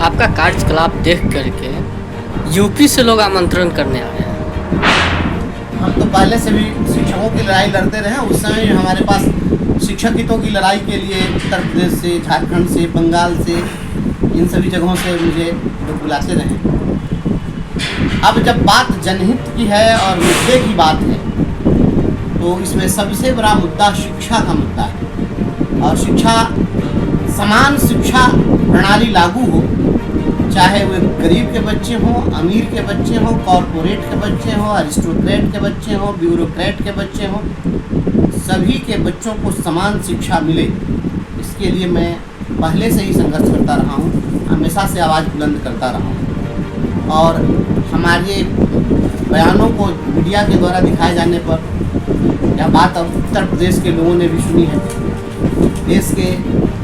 आपका कार्यकलाप देख करके यूपी से लोग आमंत्रण करने आ रहे हैं। हम तो पहले से भी शिक्षकों की लड़ाई लड़ते रहे। उस समय हमारे पास शिक्षक हितों की लड़ाई के लिए उत्तर प्रदेश से, झारखंड से, बंगाल से, इन सभी जगहों से मुझे लोग बुलाते रहे। अब जब बात जनहित की है और मुद्दे की बात है तो इसमें सबसे बड़ा मुद्दा शिक्षा का मुद्दा है। और शिक्षा, समान शिक्षा प्रणाली लागू हो, चाहे वे गरीब के बच्चे हों, अमीर के बच्चे हों, कॉरपोरेट के बच्चे हों, अरिस्टोक्रेट के बच्चे हों, ब्यूरोक्रेट के बच्चे हों, सभी के बच्चों को समान शिक्षा मिले, इसके लिए मैं पहले से ही संघर्ष करता रहा हूँ, हमेशा से आवाज़ बुलंद करता रहा हूँ। और हमारे बयानों को मीडिया के द्वारा दिखाए जाने पर यह बात अब उत्तर प्रदेश के लोगों ने भी सुनी है। देश के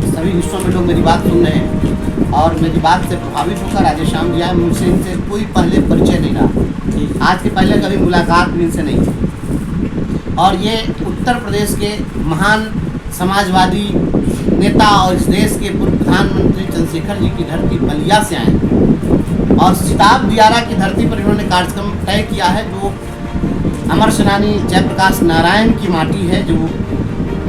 सभी हिस्सों में लोग मेरी बात सुन रहे हैं और मेरी बात से प्रभावित होकर राजेश श्याम जी आए। मुझसे इनसे कोई पहले परिचय नहीं रहा, आज के पहले कभी मुलाकात भी इनसे नहीं थी। और ये उत्तर प्रदेश के महान समाजवादी नेता और इस देश के पूर्व प्रधानमंत्री चंद्रशेखर जी की धरती बलिया से आए और सिताब दियारा की धरती पर इन्होंने कार्यक्रम तय किया है, जो अमर सेनानी जयप्रकाश नारायण की माटी है, जो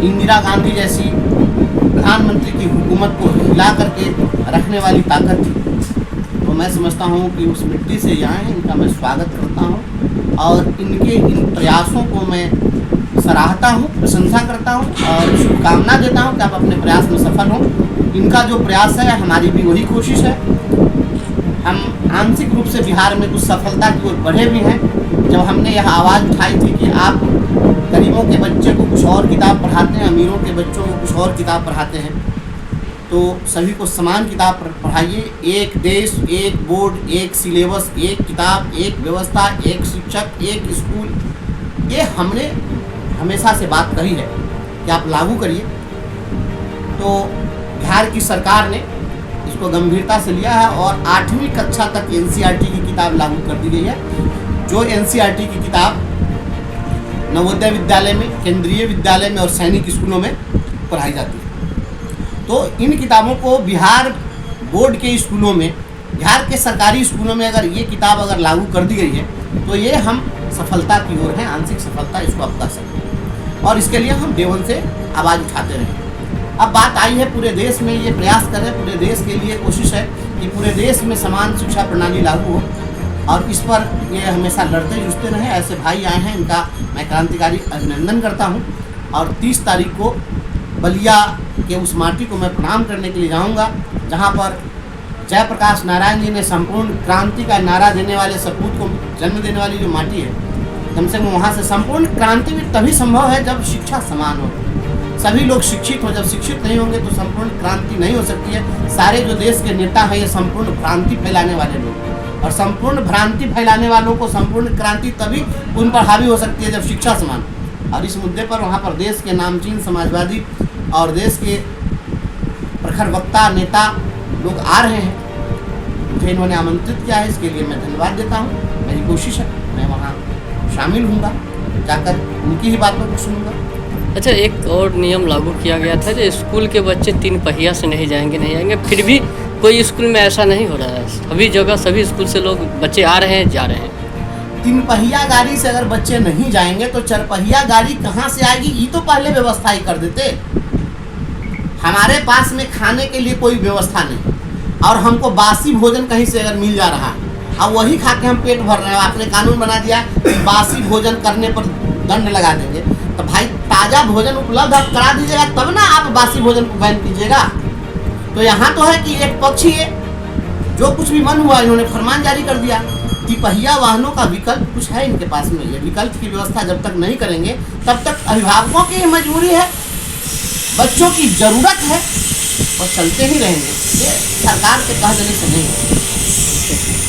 इंदिरा गांधी जैसी प्रधानमंत्री की हुकूमत को हिला करके रखने वाली ताकत थी। तो मैं समझता हूँ कि उस मिट्टी से ये आए हैं, इनका मैं स्वागत करता हूँ और इनके इन प्रयासों को मैं सराहता हूँ, प्रशंसा करता हूँ और शुभकामना देता हूँ कि आप अपने प्रयास में सफल हों। इनका जो प्रयास है, हमारी भी वही कोशिश है। हम आंशिक रूप से बिहार में कुछ सफलता की ओर बढ़े भी हैं। जब हमने यह आवाज़ उठाई थी कि आप गरीबों के बच्चे को कुछ और किताब पढ़ाते हैं, अमीरों के बच्चों को कुछ और किताब पढ़ाते हैं, तो सभी को समान किताब पढ़ाइए। एक देश, एक बोर्ड, एक सिलेबस, एक किताब, एक व्यवस्था, एक शिक्षक, एक स्कूल, ये हमने हमेशा से बात कही है कि आप लागू करिए। तो बिहार की सरकार ने इसको गंभीरता से लिया है और 8वीं कक्षा तक NCERT की किताब लागू कर दी गई है, जो NCERT की किताब नवोदय विद्यालय में, केंद्रीय विद्यालय में और सैनिक स्कूलों में पढ़ाई जाती है। तो इन किताबों को बिहार बोर्ड के स्कूलों में, बिहार के सरकारी स्कूलों में अगर ये किताब अगर लागू कर दी गई है तो ये हम सफलता की ओर हैं, आंशिक सफलता इसको आप कह सकते हैं। और इसके लिए हम देवन से आवाज़ उठाते रहे। अब बात आई है पूरे देश में, ये प्रयास करें, पूरे देश के लिए कोशिश है कि पूरे देश में समान शिक्षा प्रणाली लागू हो और इस पर ये हमेशा लड़ते जुझते रहे। ऐसे भाई आए हैं, इनका मैं क्रांतिकारी अभिनंदन करता हूँ। और 30 तारीख को बलिया के उस माटी को मैं प्रणाम करने के लिए जाऊँगा, जहाँ पर जयप्रकाश नारायण जी ने संपूर्ण क्रांति का नारा देने वाले सपूत को जन्म देने वाली जो माटी है, कम से कम वहाँ से संपूर्ण क्रांति भी तभी संभव है जब शिक्षा समान हो, सभी लोग शिक्षित हो। जब शिक्षित नहीं होंगे तो संपूर्ण क्रांति नहीं हो सकती है। सारे जो देश के नेता हैं ये संपूर्ण भ्रांति फैलाने वाले लोग, और संपूर्ण भ्रांति फैलाने वालों को संपूर्ण क्रांति तभी उन पर हावी हो सकती है जब शिक्षा समान। और इस मुद्दे पर वहाँ पर देश के नामचीन समाजवादी और देश के प्रखर वक्ता नेता लोग आ रहे हैं, मुझे इन्होंने आमंत्रित किया है, इसके लिए मैं धन्यवाद देता हूँ। मेरी कोशिश है मैं वहाँ शामिल हूँगा, जाकर उनकी ही बातों को सुनूँगा। अच्छा, एक और नियम लागू किया गया था जो स्कूल के बच्चे 3 पहिया से नहीं जाएंगे, फिर भी कोई स्कूल में ऐसा नहीं हो रहा है। सभी जगह सभी स्कूल से लोग बच्चे आ रहे हैं, जा रहे हैं। 3 पहिया गाड़ी से अगर बच्चे नहीं जाएंगे तो 4 पहिया गाड़ी कहाँ से आएगी? ये तो पहले व्यवस्था ही कर देते। हमारे पास में खाने के लिए कोई व्यवस्था नहीं और हमको बासी भोजन कहीं से अगर मिल जा रहा है, अब वही खा के हम पेट भर रहे हैं। आपने कानून बना दिया कि बासी भोजन करने पर दंड लगा देंगे, तो भाई ताज़ा भोजन उपलब्ध आप करा दीजिएगा तब ना आप बासी भोजन को बैन कीजिएगा। तो यहाँ तो है कि एक पक्ष ही है, जो कुछ भी मन हुआ इन्होंने फरमान जारी कर दिया। 3 पहिया वाहनों का विकल्प कुछ है इनके पास में, ये विकल्प की व्यवस्था जब तक नहीं करेंगे तब तक अभिभावकों की मजबूरी है, बच्चों की ज़रूरत है और चलते ही रहेंगे। ये सरकार के कह देने से नहीं है।